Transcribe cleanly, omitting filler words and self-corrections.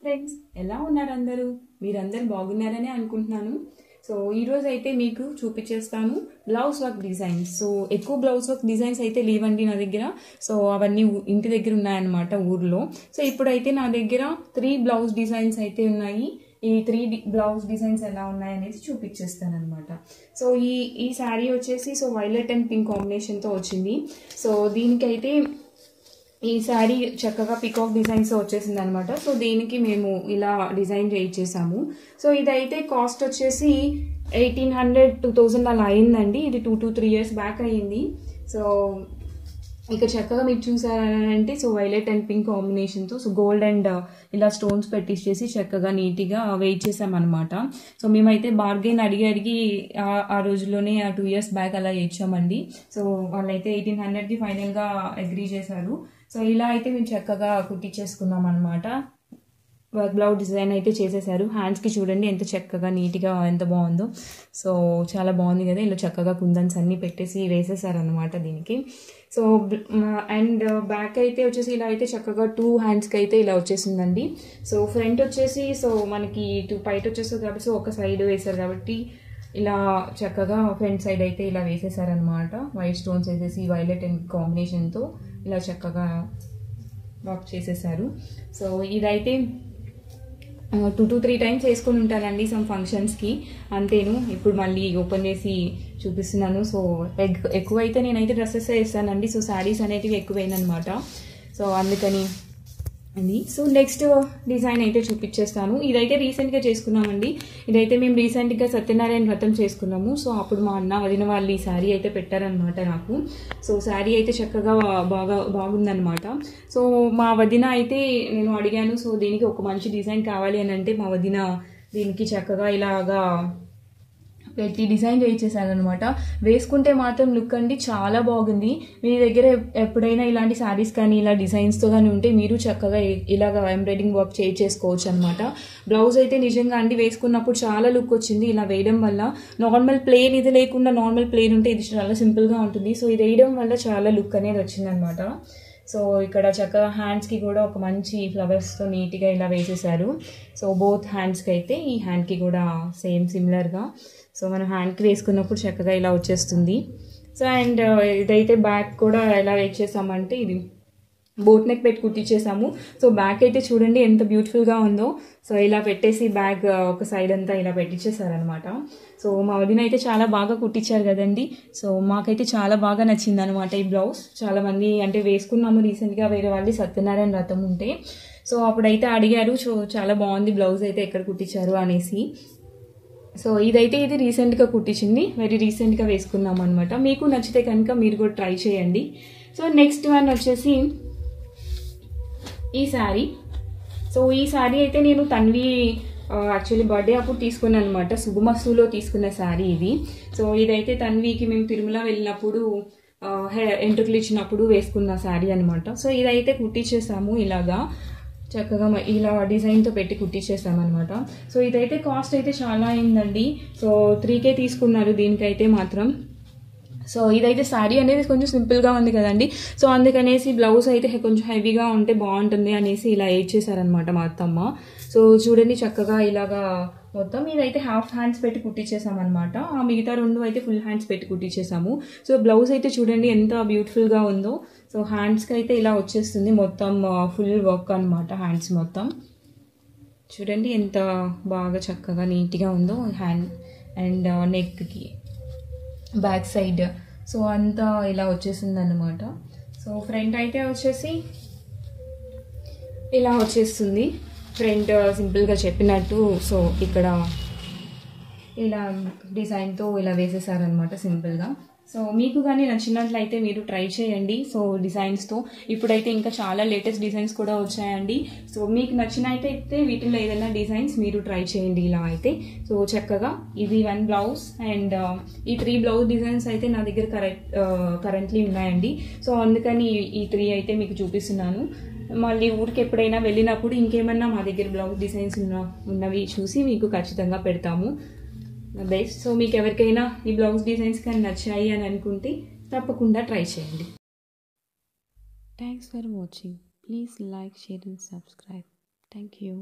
Friends, ఎలా ఉన్నారు అందరూ? మీరందరూ బాగున్నారని అనుకుంటున్నాను. సో ఈరోజు అయితే మీకు చూపించేస్తాను బ్లౌజ్ వర్క్ డిజైన్స్. సో ఎక్కువ బ్లౌజ్ వర్క్ డిజైన్స్ అయితే లేవండి నా దగ్గర. సో అవన్నీ ఇంటి దగ్గర ఉన్నాయన్నమాట ఊర్లో. సో ఇప్పుడైతే నా దగ్గర 3 బ్లౌజ్ డిజైన్స్ అయితే ఉన్నాయి. ఈ 3 బ్లౌజ్ డిజైన్స్ ఎలా ఉన్నాయనేది చూపించేస్తాను అనమాట. సో ఈ శారీ వచ్చేసి వైలెట్ అండ్ పింక్ కాంబినేషన్తో వచ్చింది. సో దీనికైతే ఈ శారీ చక్కగా పికాక్ డిజైన్స్ వచ్చేసింది అనమాట. సో దీనికి మేము ఇలా డిజైన్ చేయించేసాము. సో ఇదైతే కాస్ట్ వచ్చేసి 1800-2000 అలా అయిందండి. ఇది 2 to 3 years బ్యాక్ అయ్యింది. సో ఇక్కడ చక్కగా మీరు చూసారంటే వైలెట్ అండ్ పింక్ కాంబినేషన్తో గోల్డ్ అండ్ ఇలా స్టోన్స్ పెట్టించేసి చక్కగా నీట్గా వెయిట్ చేసామన్నమాట. సో మేమైతే బార్గెన్ అడిగి ఆ రోజుల్లోనే 2 years బ్యాక్ అలా ఇచ్చామండి. సో వాళ్ళైతే 1800కి ఫైనల్గా అగ్రీ చేశారు. సో ఇలా అయితే మేము చక్కగా కుట్టించేసుకున్నాం అనమాట. బ్లౌజ్ డిజైన్ అయితే చేసేసారు. హ్యాండ్స్కి చూడండి ఎంత చక్కగా నీట్గా ఎంత బాగుందో. సో చాలా బాగుంది కదా. ఇలా చక్కగా కుందన్స్ అన్నీ పెట్టేసి వేసేసారు అనమాట దీనికి. సో అండ్ బ్యాక్ అయితే వచ్చేసి ఇలా అయితే చక్కగా 2 హ్యాండ్స్కి అయితే ఇలా వచ్చేసిందండి. సో ఫ్రంట్ వచ్చేసి మనకి 2 పైట వచ్చేస్తుంది కాబట్టి ఒక సైడ్ వేసారు కాబట్టి ఇలా చక్కగా ఫ్రంట్ సైడ్ అయితే ఇలా వేసేసారనమాట. వైట్ స్టోన్స్ వేసేసి వైలెట్ అండ్ కాంబినేషన్తో ఇలా చక్కగా వర్క్ చేసేసారు. సో ఇదైతే 2 to 3 times వేసుకొని ఉంటానండి సమ్ ఫంక్షన్స్కి, అంతేను. ఇప్పుడు మళ్ళీ ఓపెన్ చేసి చూపిస్తున్నాను. సో ఎక్కువైతే నేనైతే డ్రెస్సెస్ వేస్తానండి. సో శారీస్ అనేటివి ఎక్కువైనమాట. సో అందుకని అండి. సో నెక్స్ట్ డిజైన్ అయితే చూపించేస్తాను. ఇదైతే రీసెంట్గా చేసుకున్నామండి. ఇదైతే మేము రీసెంట్గా సత్యనారాయణ వ్రతం చేసుకున్నాము. సో అప్పుడు మా అన్న వదిన వాళ్ళు ఈ శారీ అయితే పెట్టారనమాట నాకు. సో శారీ అయితే చక్కగా బాగుందనమాట. సో మా వదిన అయితే నేను అడిగాను, సో దీనికి ఒక మంచి డిజైన్ కావాలి అని అంటే మా వదిన దీనికి చక్కగా ఇలాగా పెట్టి డిజైన్ చేయించేసారనమాట. వేసుకుంటే మాత్రం లుక్ అండి చాలా బాగుంది. మీ దగ్గర ఎప్పుడైనా ఇలాంటి శారీస్ కానీ ఇలా డిజైన్స్తో కానీ ఉంటే మీరు చక్కగా ఇలాగ ఎంబ్రాయిడింగ్ వర్క్ చేసుకోవచ్చు అనమాట. బ్లౌజ్ అయితే నిజంగా అండి వేసుకున్నప్పుడు చాలా లుక్ వచ్చింది. ఇలా వేయడం వల్ల నార్మల్ ప్లెయిన్ ఇది లేకుండా నార్మల్ ప్లెయిన్ ఉంటే ఇది చాలా సింపుల్గా ఉంటుంది. సో ఇది వేయడం వల్ల చాలా లుక్ అనేది వచ్చిందనమాట. సో ఇక్కడ చక్కగా హ్యాండ్స్కి కూడా ఒక మంచి ఫ్లవర్స్తో నీట్గా ఇలా వేసేసారు. సో బోత్ హ్యాండ్స్కి అయితే ఈ హ్యాండ్కి కూడా సేమ్ సిమిలర్గా సో మనం హ్యాండ్కి వేసుకున్నప్పుడు చక్కగా ఇలా వచ్చేస్తుంది. సో అండ్ ఇదైతే బ్యాక్ కూడా ఎలా వేసేసామంటే ఇది బోట్ నెక్ పెట్టి కుట్టించేసాము. సో బ్యాక్ అయితే చూడండి ఎంత బ్యూటిఫుల్గా ఉందో. సో ఇలా పెట్టేసి బ్యాగ్ ఒక సైడ్ అంతా ఇలా పెట్టించేసారనమాట. సో మా వదిన అయితే చాలా బాగా కుట్టించారు కదండి. సో మాకైతే చాలా బాగా నచ్చింది అనమాట ఈ బ్లౌజ్. చాలామంది అంటే వేసుకున్నాము రీసెంట్గా వేరే వాళ్ళు సత్యనారాయణ వ్రతం ఉంటే. సో అప్పుడైతే అడిగారు, సో చాలా బాగుంది బ్లౌజ్ అయితే ఎక్కడ కుట్టించారు అనేసి. సో ఇది రీసెంట్గా కుట్టించింది, వెరీ రీసెంట్గా వేసుకున్నాం అనమాట. మీకు నచ్చితే కనుక మీరు కూడా ట్రై చేయండి. సో నెక్స్ట్ వన్ వచ్చేసి ఈ శారీ. సో ఈ శారీ అయితే నేను తన్వి యాక్చువల్లీ బర్త్డే అప్పుడు తీసుకున్నాను అనమాట. శుభమస్తులో తీసుకున్న శారీ ఇది. సో ఇదైతే తన్వికి మేము తిరుమల వెళ్ళినప్పుడు ఎంట్రుకలు ఇచ్చినప్పుడు వేసుకున్న శారీ అనమాట. సో ఇదైతే కుట్టించేసాము ఇలాగా చక్కగా ఇలా డిజైన్తో పెట్టి కుట్టించేసామన్నమాట. సో ఇదైతే కాస్ట్ అయితే చాలా అయిందండి. సో 3K తీసుకున్నారు దీనికైతే మాత్రం. సో ఇదైతే శారీ అనేది కొంచెం సింపుల్గా ఉంది కదండి. సో అందుకనేసి బ్లౌజ్ అయితే కొంచెం హెవీగా ఉంటే బాగుంటుంది అనేసి ఇలా చేశారనమాట మా అత్తమ్మ. సో చూడండి చక్కగా ఇలాగా మొత్తం ఇదైతే హాఫ్ హ్యాండ్స్ పెట్టి కుట్టించేసామన్నమాట. ఆ మిగతా 2 అయితే ఫుల్ హ్యాండ్స్ పెట్టి కుట్టించేసాము. సో బ్లౌజ్ అయితే చూడండి ఎంత బ్యూటిఫుల్గా ఉందో. సో హ్యాండ్స్కి అయితే ఇలా వచ్చేస్తుంది మొత్తం ఫుల్ వర్క్ అనమాట. హ్యాండ్స్ మొత్తం చూడండి ఎంత బాగా చక్కగా నీట్గా ఉందో హ్యాండ్ అండ్ నెక్కి బ్యాక్ సైడ్. సో అంతా ఇలా వచ్చేసింది అనమాట. సో ఫ్రంట్ అయితే వచ్చేసి ఇలా వచ్చేస్తుంది. ఫ్రంట్ సింపుల్గా చెప్పినట్టు సో ఇక్కడ ఇలా డిజైన్తో ఇలా వేసేసారనమాట సింపుల్గా. సో మీకు కానీ నచ్చినట్లయితే మీరు ట్రై చేయండి. సో డిజైన్స్తో ఇప్పుడైతే ఇంకా చాలా లేటెస్ట్ డిజైన్స్ కూడా వచ్చాయండి. సో మీకు నచ్చినట్టయితే వీటిలో ఏదైనా డిజైన్స్ మీరు ట్రై చేయండి ఇలా అయితే. సో చక్కగా ఇది 1 బ్లౌజ్ అండ్ ఈ 3 బ్లౌజ్ డిజైన్స్ అయితే నా దగ్గర కరెంట్లీ ఉన్నాయండి. సో అందుకని ఈ 3 అయితే మీకు చూపిస్తున్నాను. మళ్ళీ ఊరికి ఎప్పుడైనా వెళ్ళినప్పుడు ఇంకేమన్నా మా దగ్గర బ్లౌజ్ డిజైన్స్ ఉన్నవి చూసి మీకు ఖచ్చితంగా పెడతాము బెస్ట్. సో మీకు ఎవరికైనా ఈ బ్లౌజ్ డిజైన్స్ కానీ నచ్చాయి అని అనుకుంటే తప్పకుండా ట్రై చేయండి. Thanks for watching. Please like, share and subscribe. Thank you.